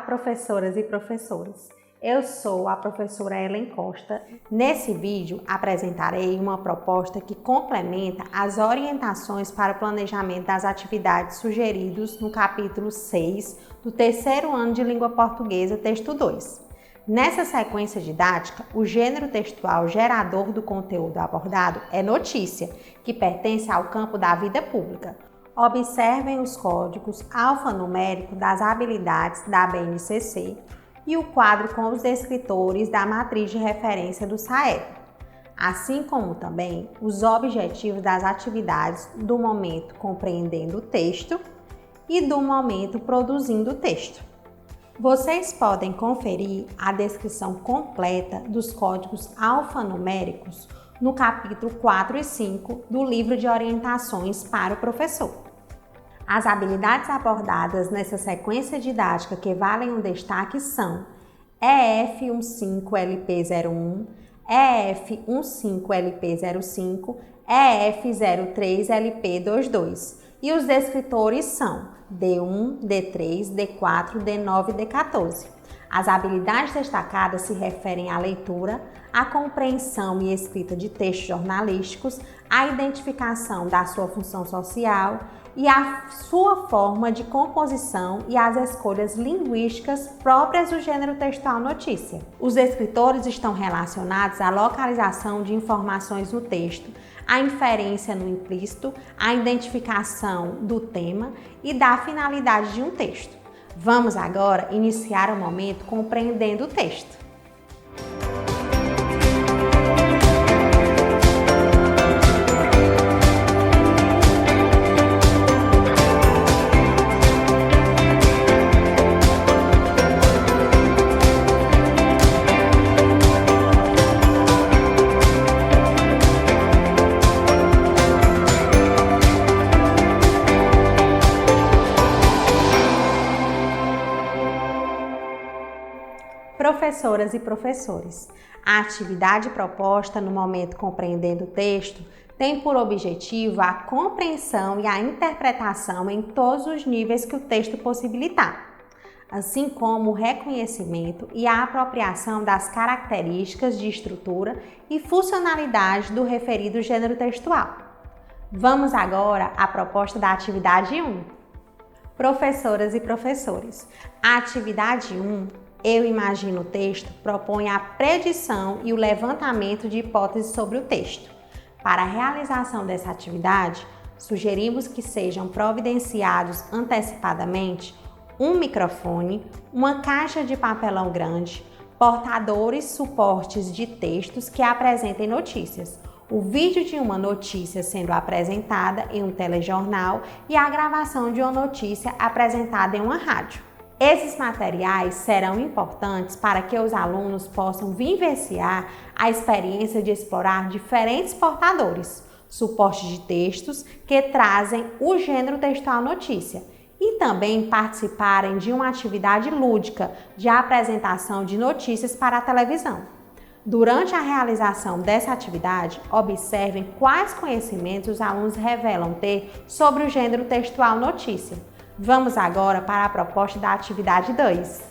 professoras e professores! Eu sou a professora Ellen Costa. Nesse vídeo apresentarei uma proposta que complementa as orientações para o planejamento das atividades sugeridos no capítulo 6 do terceiro ano de Língua Portuguesa, texto 2. Nessa sequência didática, o gênero textual gerador do conteúdo abordado é notícia, que pertence ao campo da vida pública. Observem os códigos alfanuméricos das habilidades da BNCC e o quadro com os descritores da matriz de referência do SAEB, assim como também os objetivos das atividades do momento compreendendo o texto e do momento produzindo o texto. Vocês podem conferir a descrição completa dos códigos alfanuméricos no capítulo 4 e 5 do livro de orientações para o professor. As habilidades abordadas nessa sequência didática que valem um destaque são EF15LP01, EF15LP05, EF03LP22 e os descritores são D1, D3, D4, D9 e D14. As habilidades destacadas se referem à leitura, à compreensão e escrita de textos jornalísticos, à identificação da sua função social e à sua forma de composição e às escolhas linguísticas próprias do gênero textual notícia. Os descritores estão relacionados à localização de informações no texto, à inferência no implícito, à identificação do tema e da finalidade de um texto. Vamos agora iniciar o momento compreendendo o texto. Professoras e professores, a atividade proposta no momento compreendendo o texto tem por objetivo a compreensão e a interpretação em todos os níveis que o texto possibilitar, assim como o reconhecimento e a apropriação das características de estrutura e funcionalidade do referido gênero textual. Vamos agora à proposta da atividade 1. Professoras e professores, a atividade 1, Eu Imagino o Texto, propõe a predição e o levantamento de hipóteses sobre o texto. Para a realização dessa atividade, sugerimos que sejam providenciados antecipadamente um microfone, uma caixa de papelão grande, portadores suportes de textos que apresentem notícias, o vídeo de uma notícia sendo apresentada em um telejornal e a gravação de uma notícia apresentada em uma rádio. Esses materiais serão importantes para que os alunos possam vivenciar a experiência de explorar diferentes portadores, suportes de textos que trazem o gênero textual notícia e também participarem de uma atividade lúdica de apresentação de notícias para a televisão. Durante a realização dessa atividade, observem quais conhecimentos os alunos revelam ter sobre o gênero textual notícia. Vamos agora para a proposta da atividade 2.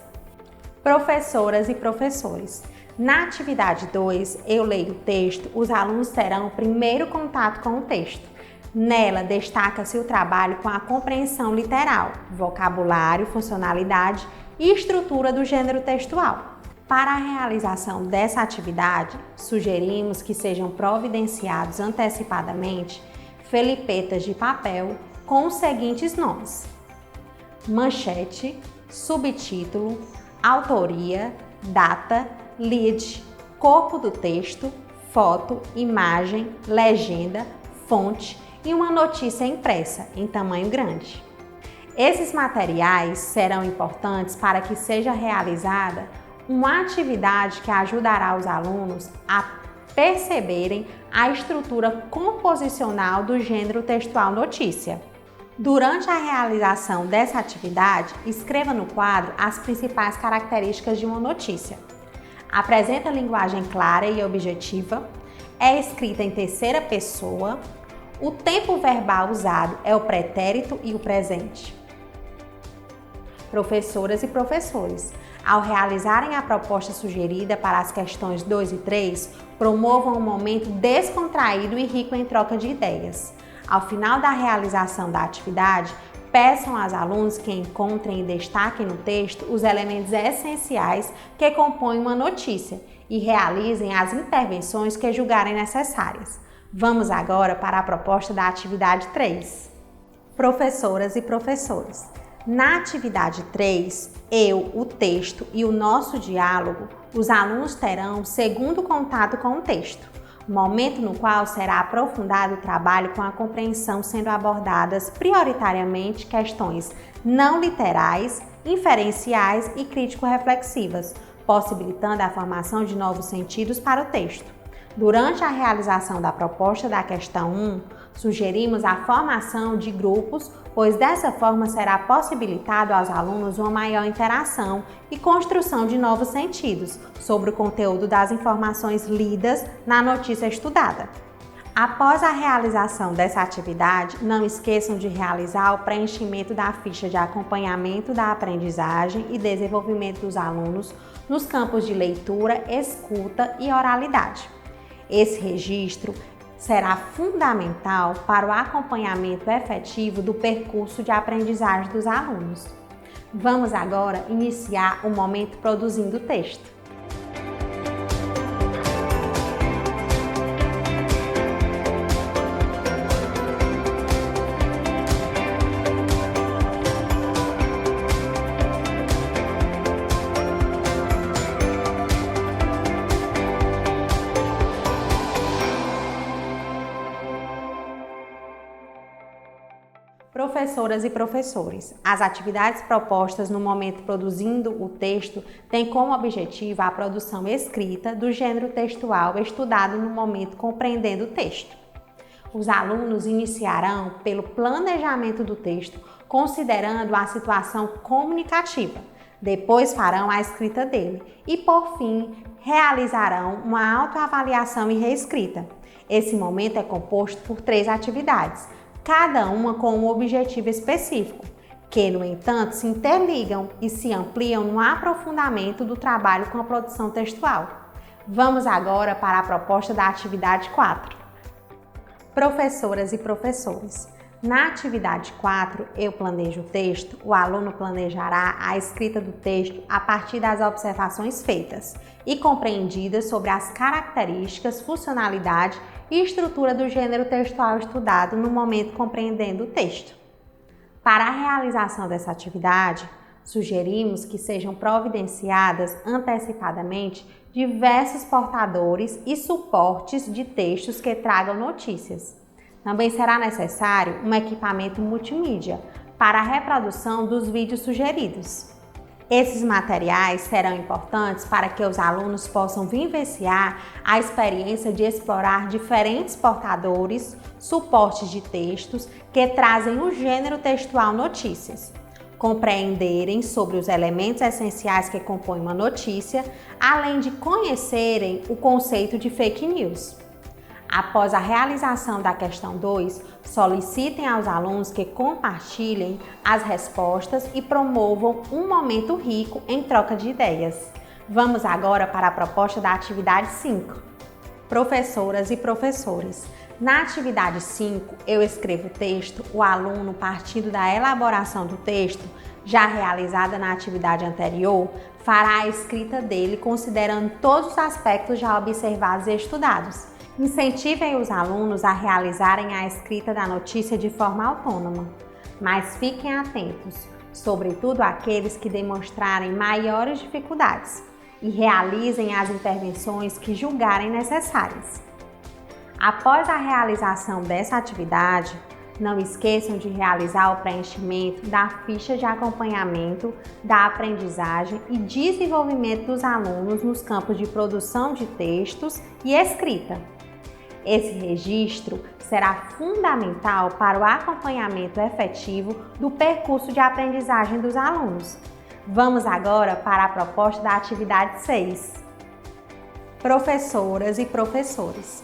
Professoras e professores, na atividade 2, Eu Leio o Texto, os alunos terão o primeiro contato com o texto. Nela, destaca-se o trabalho com a compreensão literal, vocabulário, funcionalidade e estrutura do gênero textual. Para a realização dessa atividade, sugerimos que sejam providenciados antecipadamente felipetas de papel com os seguintes nomes: manchete, subtítulo, autoria, data, lead, corpo do texto, foto, imagem, legenda, fonte e uma notícia impressa em tamanho grande. Esses materiais serão importantes para que seja realizada uma atividade que ajudará os alunos a perceberem a estrutura composicional do gênero textual notícia. Durante a realização dessa atividade, escreva no quadro as principais características de uma notícia. Apresenta linguagem clara e objetiva, é escrita em terceira pessoa, o tempo verbal usado é o pretérito e o presente. Professoras e professores, ao realizarem a proposta sugerida para as questões 2 e 3, promovam um momento descontraído e rico em troca de ideias. Ao final da realização da atividade, peçam aos alunos que encontrem e destaquem no texto os elementos essenciais que compõem uma notícia e realizem as intervenções que julgarem necessárias. Vamos agora para a proposta da atividade 3. Professoras e professores. Na atividade 3, eu, o texto e o nosso diálogo, os alunos terão segundo contato com o texto, momento no qual será aprofundado o trabalho com a compreensão, sendo abordadas prioritariamente questões não literais, inferenciais e crítico-reflexivas, possibilitando a formação de novos sentidos para o texto. Durante a realização da proposta da questão 1, sugerimos a formação de grupos, pois dessa forma será possibilitado aos alunos uma maior interação e construção de novos sentidos sobre o conteúdo das informações lidas na notícia estudada. Após a realização dessa atividade, não esqueçam de realizar o preenchimento da ficha de acompanhamento da aprendizagem e desenvolvimento dos alunos nos campos de leitura, escuta e oralidade. Esse registro será fundamental para o acompanhamento efetivo do percurso de aprendizagem dos alunos. Vamos agora iniciar o momento produzindo o texto. Professoras e professores, as atividades propostas no momento produzindo o texto têm como objetivo a produção escrita do gênero textual estudado no momento compreendendo o texto. Os alunos iniciarão pelo planejamento do texto, considerando a situação comunicativa. Depois farão a escrita dele e, por fim, realizarão uma autoavaliação e reescrita. Esse momento é composto por 3 atividades, cada uma com um objetivo específico, que, no entanto, se interligam e se ampliam no aprofundamento do trabalho com a produção textual. Vamos agora para a proposta da atividade 4. Professoras e professores. Na atividade 4, eu planejo o texto, o aluno planejará a escrita do texto a partir das observações feitas e compreendidas sobre as características, funcionalidade e estrutura do gênero textual estudado no momento compreendendo o texto. Para a realização dessa atividade, sugerimos que sejam providenciadas antecipadamente diversos portadores e suportes de textos que tragam notícias. Também será necessário um equipamento multimídia para a reprodução dos vídeos sugeridos. Esses materiais serão importantes para que os alunos possam vivenciar a experiência de explorar diferentes portadores, suportes de textos que trazem o gênero textual notícias, compreenderem sobre os elementos essenciais que compõem uma notícia, além de conhecerem o conceito de fake news. Após a realização da questão 2, solicitem aos alunos que compartilhem as respostas e promovam um momento rico em troca de ideias. Vamos agora para a proposta da atividade 5. Professoras e professores. Na atividade 5, eu escrevo o texto, o aluno, partindo da elaboração do texto, já realizada na atividade anterior, fará a escrita dele considerando todos os aspectos já observados e estudados. Incentivem os alunos a realizarem a escrita da notícia de forma autônoma, mas fiquem atentos, sobretudo aqueles que demonstrarem maiores dificuldades, e realizem as intervenções que julgarem necessárias. Após a realização dessa atividade, não esqueçam de realizar o preenchimento da ficha de acompanhamento da aprendizagem e desenvolvimento dos alunos nos campos de produção de textos e escrita. Esse registro será fundamental para o acompanhamento efetivo do percurso de aprendizagem dos alunos. Vamos agora para a proposta da atividade 6. Professoras e professores.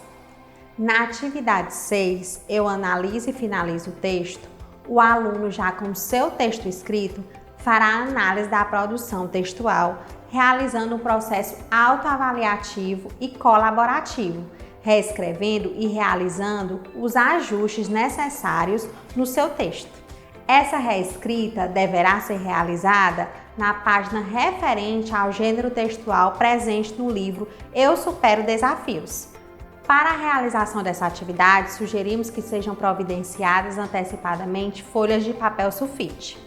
Na atividade 6, eu analiso e finalizo o texto. O aluno, já com seu texto escrito, fará a análise da produção textual, realizando um processo autoavaliativo e colaborativo, reescrevendo e realizando os ajustes necessários no seu texto. Essa reescrita deverá ser realizada na página referente ao gênero textual presente no livro Eu Supero Desafios. Para a realização dessa atividade, sugerimos que sejam providenciadas antecipadamente folhas de papel sulfite.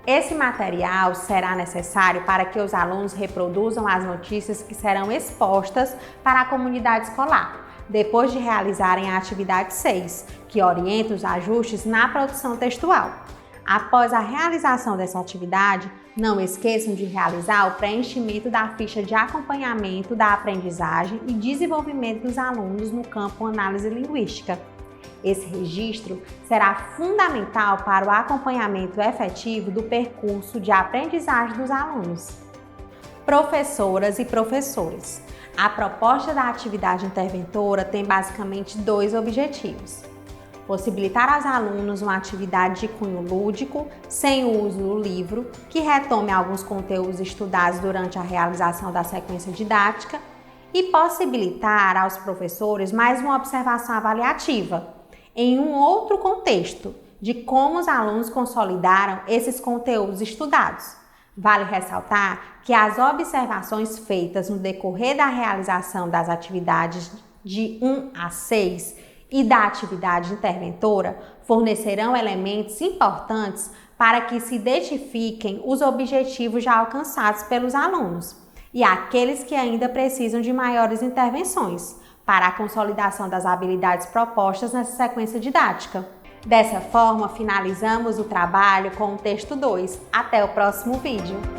Esse material será necessário para que os alunos reproduzam as notícias que serão expostas para a comunidade escolar, depois de realizarem a atividade 6, que orienta os ajustes na produção textual. Após a realização dessa atividade, não esqueçam de realizar o preenchimento da ficha de acompanhamento da aprendizagem e desenvolvimento dos alunos no campo análise linguística. Esse registro será fundamental para o acompanhamento efetivo do percurso de aprendizagem dos alunos. Professoras e professores, a proposta da atividade interventora tem basicamente 2 objetivos: possibilitar aos alunos uma atividade de cunho lúdico, sem o uso do livro, que retome alguns conteúdos estudados durante a realização da sequência didática, e possibilitar aos professores mais uma observação avaliativa, em um outro contexto, de como os alunos consolidaram esses conteúdos estudados. Vale ressaltar que as observações feitas no decorrer da realização das atividades de 1 a 6 e da atividade interventora fornecerão elementos importantes para que se identifiquem os objetivos já alcançados pelos alunos e aqueles que ainda precisam de maiores intervenções para a consolidação das habilidades propostas nessa sequência didática. Dessa forma, finalizamos o trabalho com o texto 2. Até o próximo vídeo!